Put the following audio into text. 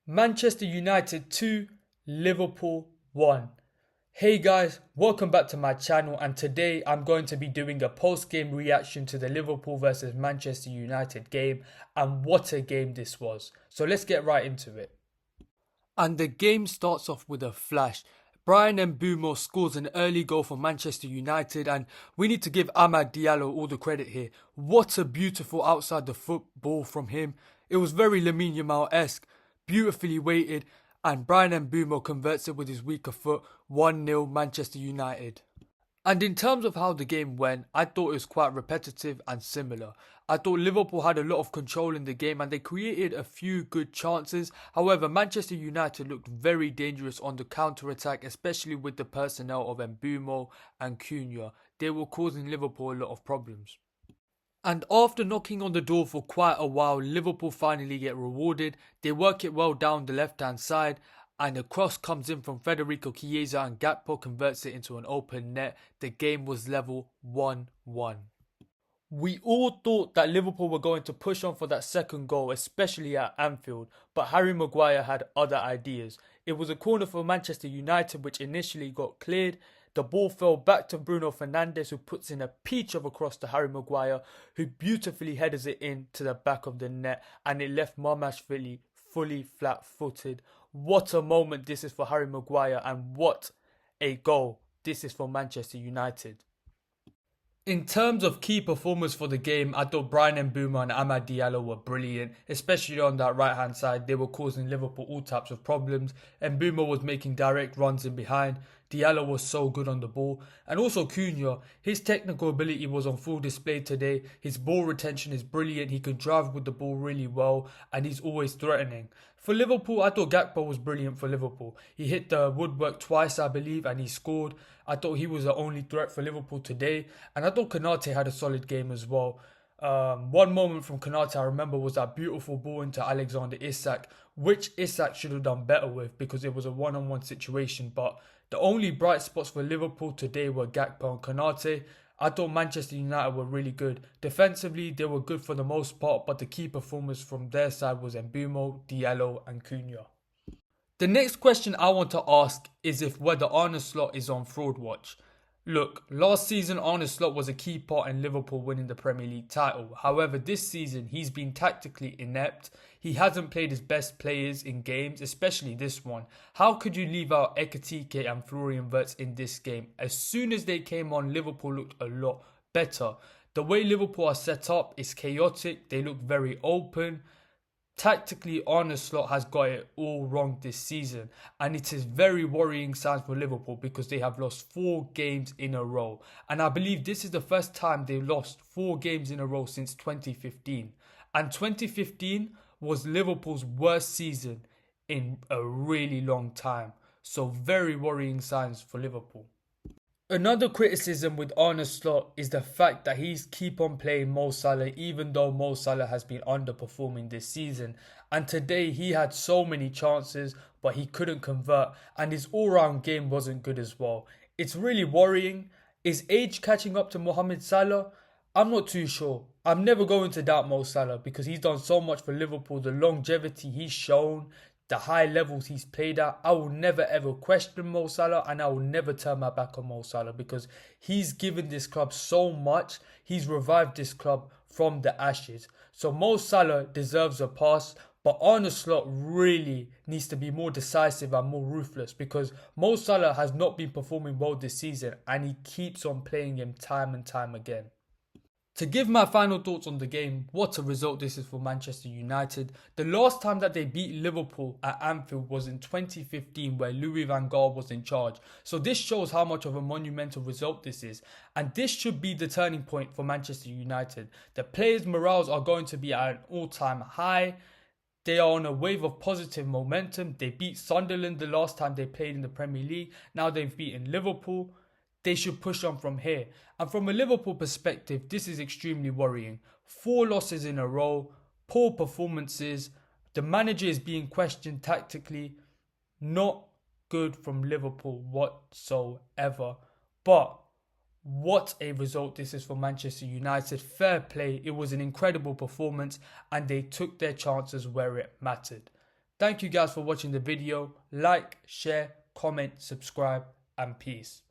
Manchester United 2, Liverpool 1. Hey guys, welcome back to my channel, and today I'm going to be doing a post-game reaction to the Liverpool versus Manchester United game, and what a game this was. So let's get right into it. And the game starts off with a flash. Bryan Mbeumo scores an early goal for Manchester United, and we need to give Amad Diallo all the credit here. What a beautiful outside the football from him. It was very Lamine Yamal-esque, beautifully weighted, and Bryan Mbeumo converts it with his weaker foot. 1-0 Manchester United. And in terms of how the game went, I thought it was quite repetitive and similar. I thought Liverpool had a lot of control in the game and they created a few good chances. However, Manchester United looked very dangerous on the counter-attack, especially with the personnel of Mbeumo and Cunha. They were causing Liverpool a lot of problems. And after knocking on the door for quite a while, Liverpool finally get rewarded. They work it well down the left-hand side, and a cross comes in from Federico Chiesa and Gakpo converts it into an open net. The game was level 1-1. We all thought that Liverpool were going to push on for that second goal, especially at Anfield, but Harry Maguire had other ideas. It was a corner for Manchester United which initially got cleared. The ball fell back to Bruno Fernandes, who puts in a peach of a cross to Harry Maguire, who beautifully headers it in to the back of the net, and it left Marmashvili fully flat-footed. What a moment this is for Harry Maguire, and what a goal this is for Manchester United. In terms of key performers for the game, I thought Bryan Mbeumo and Amad Diallo were brilliant, especially on that right hand side. They were causing Liverpool all types of problems. Mbeumo was making direct runs in behind. Diallo was so good on the ball. And also Cunha, his technical ability was on full display today. His ball retention is brilliant. He can drive with the ball really well, and he's always threatening. For Liverpool, I thought Gakpo was brilliant for Liverpool. He hit the woodwork twice, I believe, and he scored. I thought he was the only threat for Liverpool today. And I thought Konate had a solid game as well. One moment from Konate I remember was that beautiful ball into Alexander Isak, which Isak should have done better with because it was a one-on-one situation. But the only bright spots for Liverpool today were Gakpo and Konate. I thought Manchester United were really good. Defensively, they were good for the most part, but the key performers from their side was Mbeumo, Diallo and Cunha. The next question I want to ask is if whether Arne Slot is on fraud watch. Look, last season Arne Slot was a key part in Liverpool winning the Premier League title. However, this season he's been tactically inept. He hasn't played his best players in games, especially this one. How could you leave out Ekitike and Florian Wirtz in this game? As soon as they came on, Liverpool looked a lot better. The way Liverpool are set up is chaotic. They look very open. Tactically, Arne Slot has got it all wrong this season, and it is very worrying signs for Liverpool because they have lost 4 games in a row, and I believe this is the first time they lost 4 games in a row since 2015, and 2015 was Liverpool's worst season in a really long time, so very worrying signs for Liverpool. Another criticism with Arne Slot is the fact that he's keep on playing Mo Salah even though Mo Salah has been underperforming this season. And today he had so many chances but he couldn't convert, and his all-round game wasn't good as well. It's really worrying. Is age catching up to Mohamed Salah? I'm not too sure. I'm never going to doubt Mo Salah because he's done so much for Liverpool. The longevity he's shown, the high levels he's played at, I will never ever question Mo Salah, and I will never turn my back on Mo Salah because he's given this club so much. He's revived this club from the ashes. So Mo Salah deserves a pass, but Arne Slot really needs to be more decisive and more ruthless because Mo Salah has not been performing well this season and he keeps on playing him time and time again. To give my final thoughts on the game, what a result this is for Manchester United. The last time that they beat Liverpool at Anfield was in 2015 where Louis van Gaal was in charge. So this shows how much of a monumental result this is. And this should be the turning point for Manchester United. The players' morales are going to be at an all-time high. They are on a wave of positive momentum. They beat Sunderland the last time they played in the Premier League. Now they've beaten Liverpool. They should push on from here. And from a Liverpool perspective, this is extremely worrying. 4 losses in a row, poor performances, the manager is being questioned tactically. Not good from Liverpool whatsoever. But what a result this is for Manchester United. Fair play. It was an incredible performance and they took their chances where it mattered. Thank you guys for watching the video. Like, share, comment, subscribe, and peace.